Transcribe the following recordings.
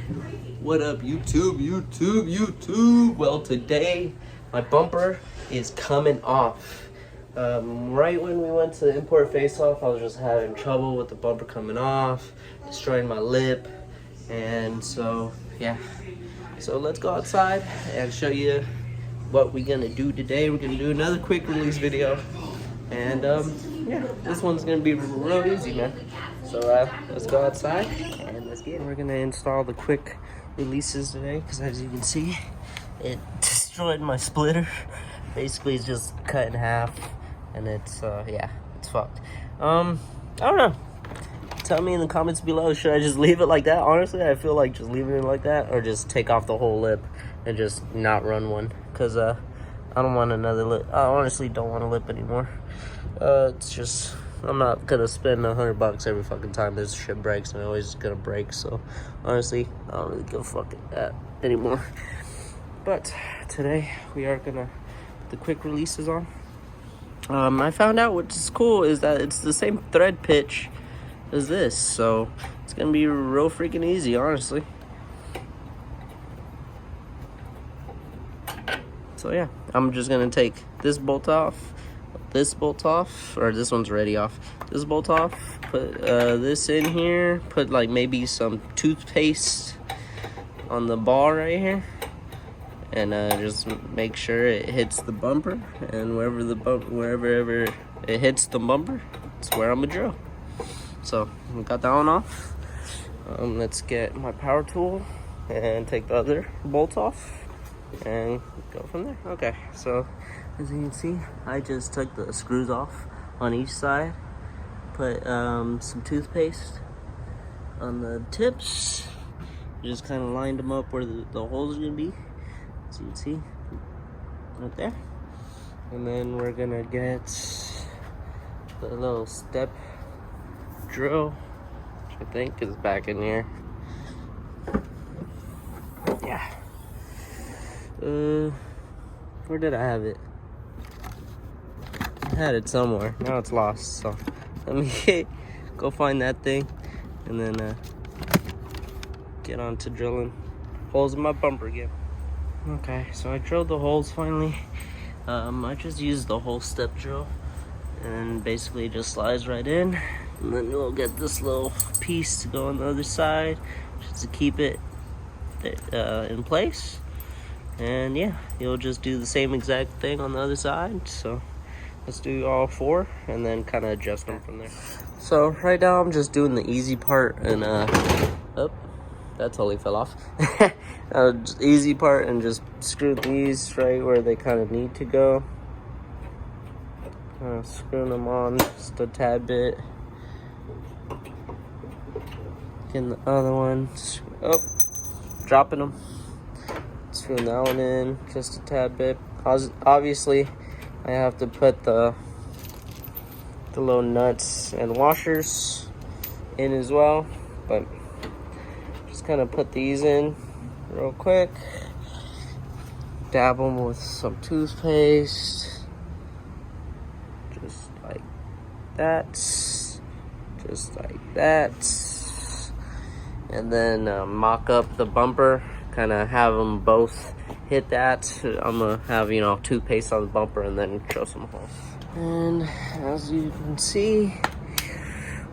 What up, YouTube? Well, today my bumper is coming off. Right when we went to import face-off, I was just having trouble with the bumper coming off, destroying my lip, and so yeah. So let's go outside and show you what we're gonna do today. We're gonna do another quick release video, and yeah, this one's gonna be real easy, man. So let's go outside and let's get it. We're gonna install the quick releases today because, as you can see, it destroyed my splitter. Basically, it's just cut in half, and it's yeah, it's fucked. I don't know. Tell me in the comments below, should I just leave it like that? Honestly, I feel like just leaving it like that, or just take off the whole lip and just not run one, because I don't want another lip. I honestly don't want a lip anymore. It's just, I'm not gonna spend $100 every fucking time this shit breaks, and it's always gonna break. So honestly, I don't really give a fuck at that anymore. But today we are gonna put the quick releases on. I found out what's cool is that it's the same thread pitch as this, so it's gonna be real freaking easy, honestly. So yeah, I'm just gonna take this bolt off, or this one's already off. This bolt off, put this in here, put like maybe some toothpaste on the ball right here, and just make sure it hits the bumper, and wherever it hits the bumper, it's where I'm gonna drill. So we got that one off. Let's get my power tool and take the other bolt off and go from there. Okay, so as you can see, I just took the screws off on each side, put some toothpaste on the tips, just kind of lined them up where the holes are gonna be, as you can see right there. And then we're gonna get the little step drill, which I think is back in here. Yeah. Where did I have it? I had it somewhere. Now it's lost. So let me go find that thing, and then get on to drilling holes in my bumper again. Okay, so I drilled the holes finally. I just used the hole step drill, and basically it just slides right in. And then we'll get this little piece to go on the other side, just to keep it in place. And yeah, you'll just do the same exact thing on the other side. So let's do all four and then kind of adjust them from there. So right now I'm just doing the easy part, and oh, that totally fell off. Easy part, and just screw these right where they kind of need to go. Screwing them on just a tad bit. Getting the other one, dropping them, screwing that one in just a tad bit. Obviously, I have to put the little nuts and washers in as well, but just kind of put these in real quick. Dab them with some toothpaste, just like that, just like that. And then mock up the bumper, kind of have them both hit that. I'm gonna have, toothpaste on the bumper and then drill some holes. And as you can see,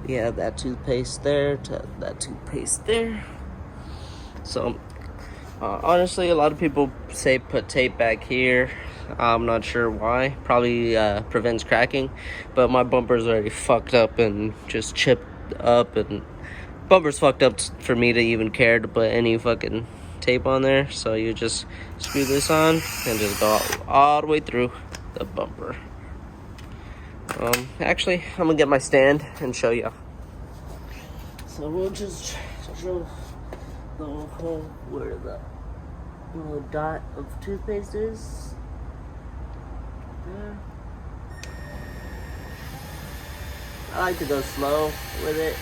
we have that toothpaste there, that toothpaste there. So honestly, a lot of people say put tape back here. I'm not sure why. Probably prevents cracking, but my bumper's already fucked up and just chipped up, and bumper's fucked up for me to even care to put any fucking tape on there. So you just screw this on and just go all the way through the bumper. Actually, I'm gonna get my stand and show you. So we'll just drill the hole where the little dot of toothpaste is. There. I like to go slow with it.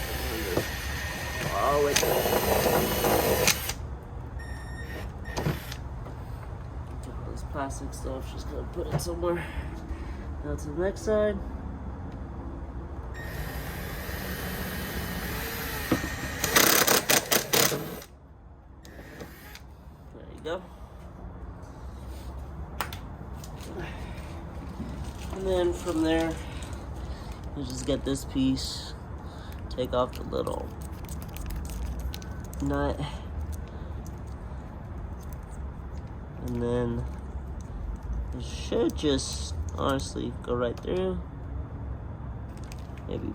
All the way through. All this plastic stuff, just gonna put it somewhere. Now to the next side. go. And then from there, you just get this piece, take off the little nut, and then it should just honestly go right through. Maybe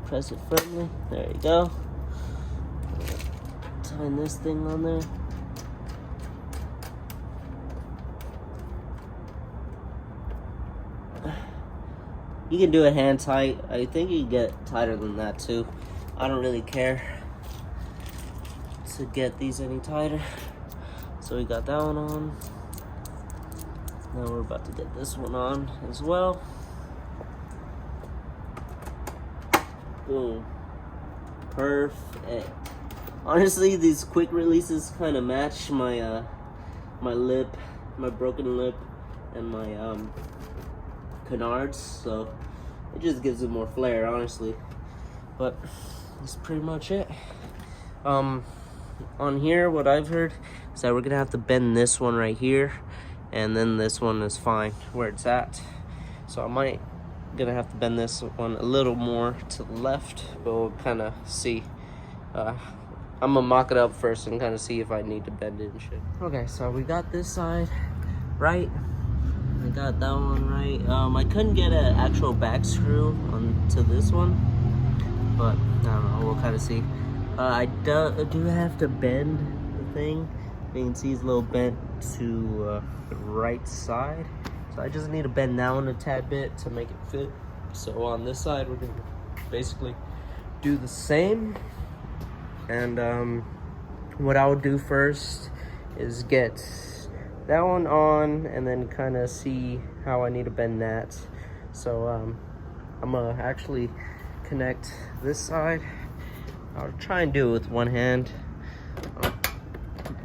press it firmly. There you go. Tighten this thing on there. You can do it hand tight. I think you can get tighter than that too. I don't really care to get these any tighter. So we got that one on. Now we're about to get this one on as well. Boom. Perfect. Honestly, these quick releases kind of match my my lip, my broken lip, and my canards, so it just gives it more flair, honestly. But that's pretty much it. On here, what I've heard is that we're gonna have to bend this one right here, and then this one is fine where it's at. So I might gonna have to bend this one a little more to the left, but we'll kind of see. I'm gonna mock it up first and kind of see if I need to bend it and shit. Okay, so we got this side right. I got that one right. I couldn't get an actual back screw onto this one, but I don't know, we'll kind of see. I do have to bend the thing. You can see it's a little bent to the right side. So I just need to bend that one a tad bit to make it fit. So on this side, we're gonna basically do the same. And what I'll do first is get that one on and then kind of see how I need to bend that. So I'm gonna actually connect this side. I'll try and do it with one hand.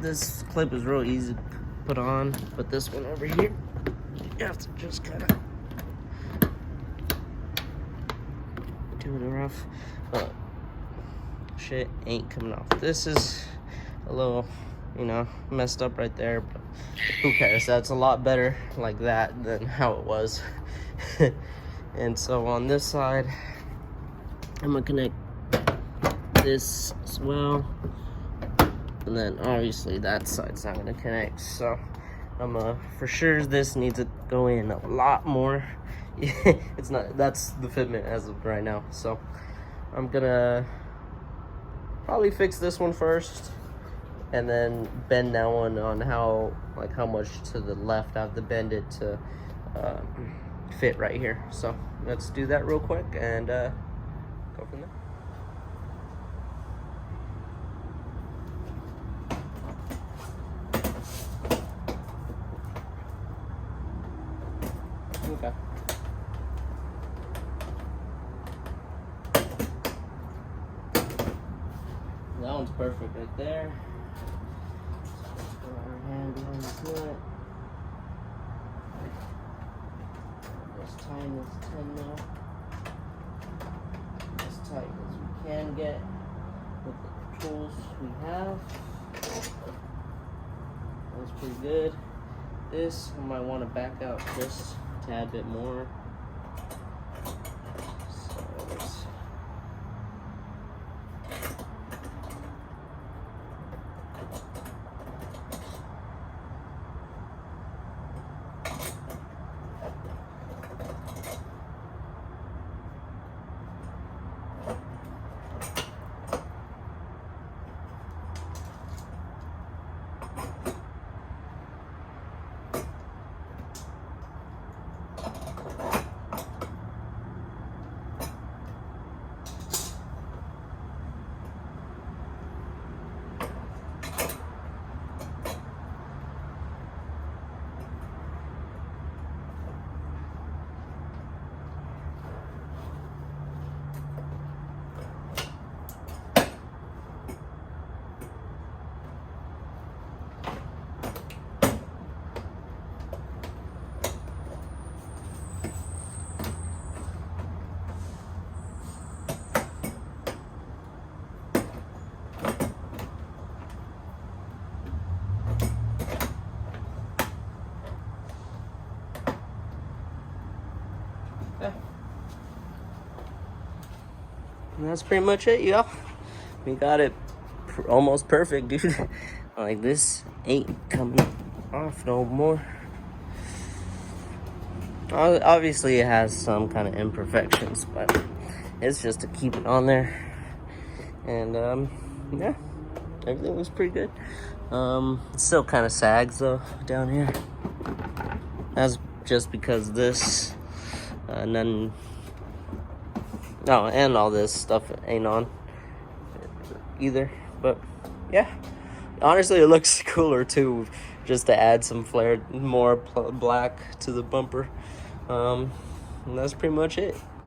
This clip is real easy to put on, but this one over here, you have to just kind of do it rough. Shit ain't coming off. This is a little, you know, messed up right there, but who cares? That's a lot better like that than how it was. And so on this side, I'm gonna connect this as well, and then obviously that side's not gonna connect, so I'm for sure this needs to go in a lot more. It's not, that's the fitment as of right now, so I'm gonna probably fix this one first and then bend that one on how much to the left I have to bend it to fit right here. So let's do that real quick and go from there. Okay. That one's perfect right there. Put our hand behind this nut. Just tighten this tendon up as tight as we can get with the tools we have. That's pretty good. This I might want to back out just a tad bit more. So let's And that's pretty much it, y'all. We got it almost perfect, dude. Like, this ain't coming off no more. Obviously, it has some kind of imperfections, but it's just to keep it on there. And yeah, everything was pretty good. It still kind of sags though down here. That's just because this, and all this stuff ain't on either. But yeah, honestly, it looks cooler too, just to add some flare, more black to the bumper. And that's pretty much it.